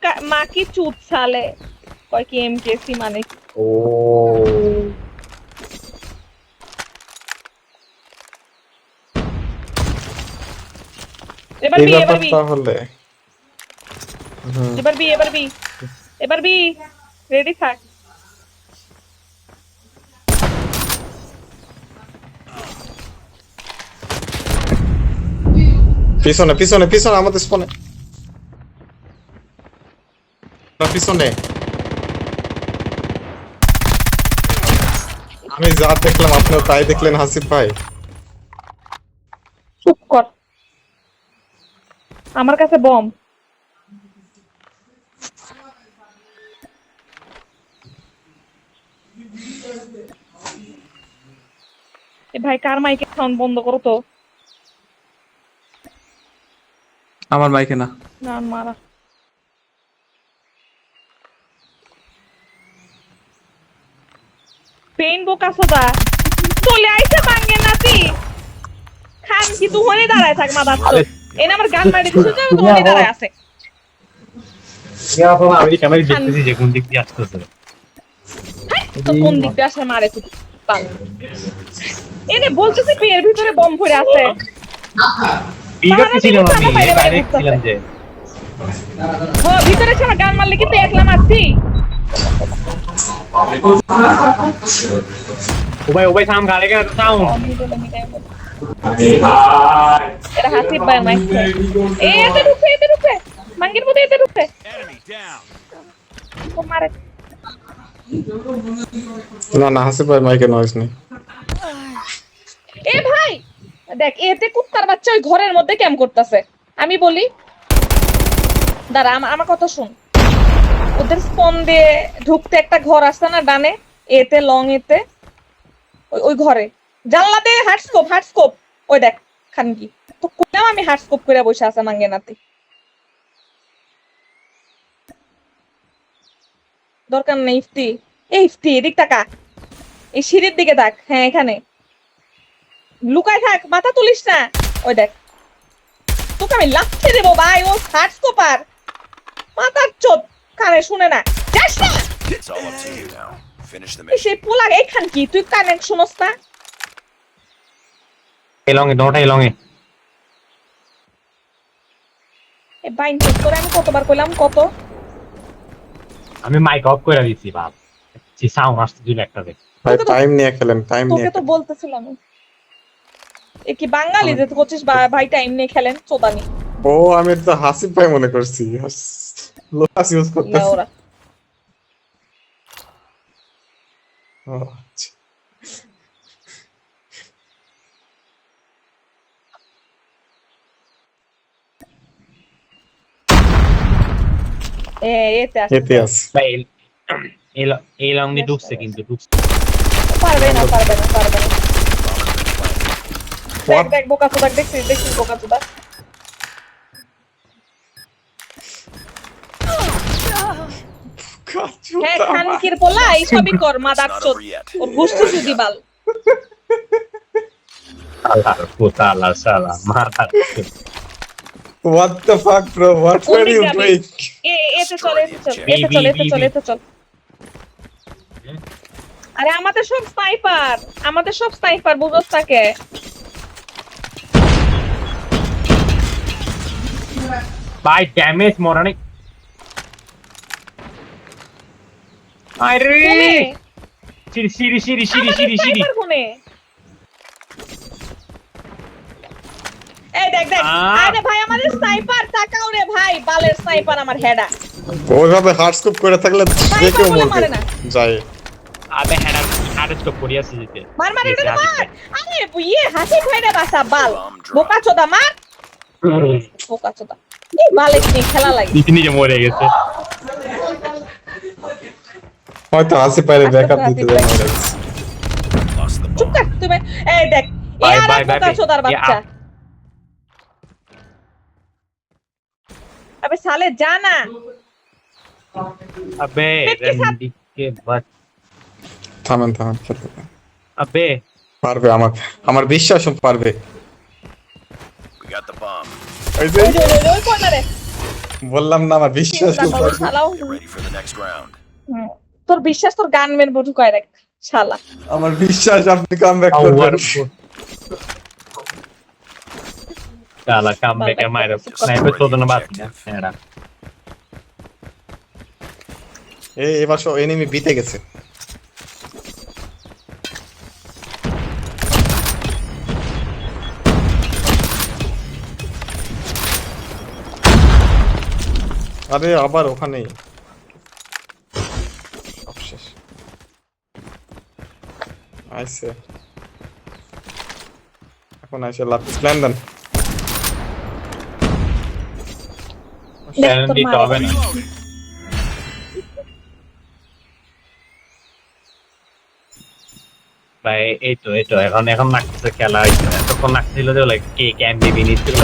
माँ की चूत साले कोई की एमकेसी माने ও এবার এই বি ব্যাপার তাহলে হুম এবার বি রেডি থাক পিছনে পিছনে পিছনে আমাদের স্পনে পিছনে আমি যা দেখলাম আপনিও তাই দেখলেন হাসিফ ভাই চুপ কর আমার কাছে বম এ ভাই কার মাইকের সাউন্ড বন্ধ করো তো আমার মাইকে না না মারা পেইন বোকা সোদা চলে আইছে বাঙ্গে নাতি খান কি তুই হনে দাঁড়ায় থাক মাদার তো এনে আমার গান মারি দিছিস তো তুই হনে দাঁড়ায় আছে আমি ক্যামেরা দেখতেছি যে কোন দিক দিয়ে আসতেছে তো কোন দিক দিয়ে আসে মারে তুই পাল এনে বলতেছি পেয়ের ভিতরে বম পড়ে আছে বিগত ছিলাম আমি বাইরে ছিলাম যে ও ভিতরে ছিল গান মারলে কি তুই একলা মারছি ওবাই থাম গাড়ি কেন থাম এরা হাসিব ভাই মাইক এতে ঢুকে মাঙ্গির মধ্যে এতে ঢুকে ও মারে না না হাসিফ ভাই মাইকে নয়েজ নেই এ ভাই দেখ এতে কুত্তার বাচ্চা ওই ঘরের মধ্যে ক্যাম্প করতেছে আমি বলি দাঁড়া আমার কথা শুন ওদের স্পন দিয়ে ঢুকতে একটা ঘর আছে না ডানে এতে লং এতে ওই ঘরে জানলা দিয়ে হার্টস্কোপ ওই দেখ খান কি তো কইলাম আমি হার্টস্কোপ করে বসে আছে মাঙ্গে নাতি দরকার নেই ইফতি এদিক তাকা এই সিঁড়ির দিকে তাক হ্যাঁ এখানে লুকায় থাক মাথা তুলিস না ওই দেখ তোকে আমি লাথি দেবো ভাই ও হার্টস্কোপার মাথার চোদ কানে শুনে না যাস না It's all up to you now. Finish the এই mission. সেই পোলা এখান কি তুই কানে শুনস না এলংয়ে নটা এলংয়ে এ বাইন তোরে আমি কতবার কইলাম কত আমি মাইক অফ করে দিছি বাপ সে সাউন্ড আসতে দিল একটা দেখ ভাই টাইম নিয়ে খেলেন টাইম নিয়ে তোকে তো বলতেছিলাম এ কি বাঙালি যে তুই করছিস ভাই টাইম নিয়ে খেলেন চোদানি ও আমি তো হাসিফ ভাই মনে করছি লোকাস ইউজ করতেছি ওরা ও, আচ্ছা। এতে আসে এতে আছে ভাই এলং দিয়ে ঢুকছে কিন্তু ঢুকছে পারবে না What? দেখ বোকা চোদা দেখছিস বোকা চোদা হ্যাঁ খানকির পোলা এইসবই কর মাদার চোদ ওর গুষ্টি সুদি বাল আল্লাহ কোতালা শালা মাথা What the fuck bro what were you doing এতে চল আরে আমাদের সব স্নাইপার বুঝছ তাকে ভাই ড্যামেজ মরানি আরে সিঁড়ি এই দেখ আরে ভাই আমাদের স্নাইপার তাকাও রে ভাই বালের স্নাইপার আমার হেডা ওইভাবে হার্ডস্কোপ করে থাকলে যে কেউ মরবে যায় আবে হ্যাডার স্টপ করিয়াছি যেতে মার এটা মার আরে ইয়ে হাসি ভাইরে বাসা বাল বোকা চোদা মার বোকা চোদা এই বালে কি খেলা লাগে নিজে মরে গেছে হয়তো হাসিফ ভাই ব্যাকআপ দিতে যায় মরে গেছে Lost the চুপ bomb. কর তুই এই দেখ Bye, এই আর bye, বোকা bye, চোদার bye. বাচ্চা अबे साले जाना अबे रंडी के बस থামেন अबे পারবে আমার বিশ্বাস পারবে We got the bomb. এই যে ওই কর্নারে বললাম না আমার বিশ্বাস চিন্তা করো, শালাও Get ready for the next round. হুম, তোর বিশ্বাস তোর গান মেরবো ঢুকায় রাখ শালা। আমার বিশ্বাস আপনি কামব্যাক আউয়ার করবেন শালা কাম বেকে মাইরা স্নাইপার তো না বাদ না এরা এবার সব এনিমি বিতে গেছে আরে আবার ওখানেই সব শেষ আইসে এখন আইসে লাপিস প্ল্যান দেন দেখ তোর দিতে হবে না ভাই এই তো এখন নাকছে খেলা হইছে এতক্ষণ নাকছিল যে কে ক্যাম্পে বিনিছিল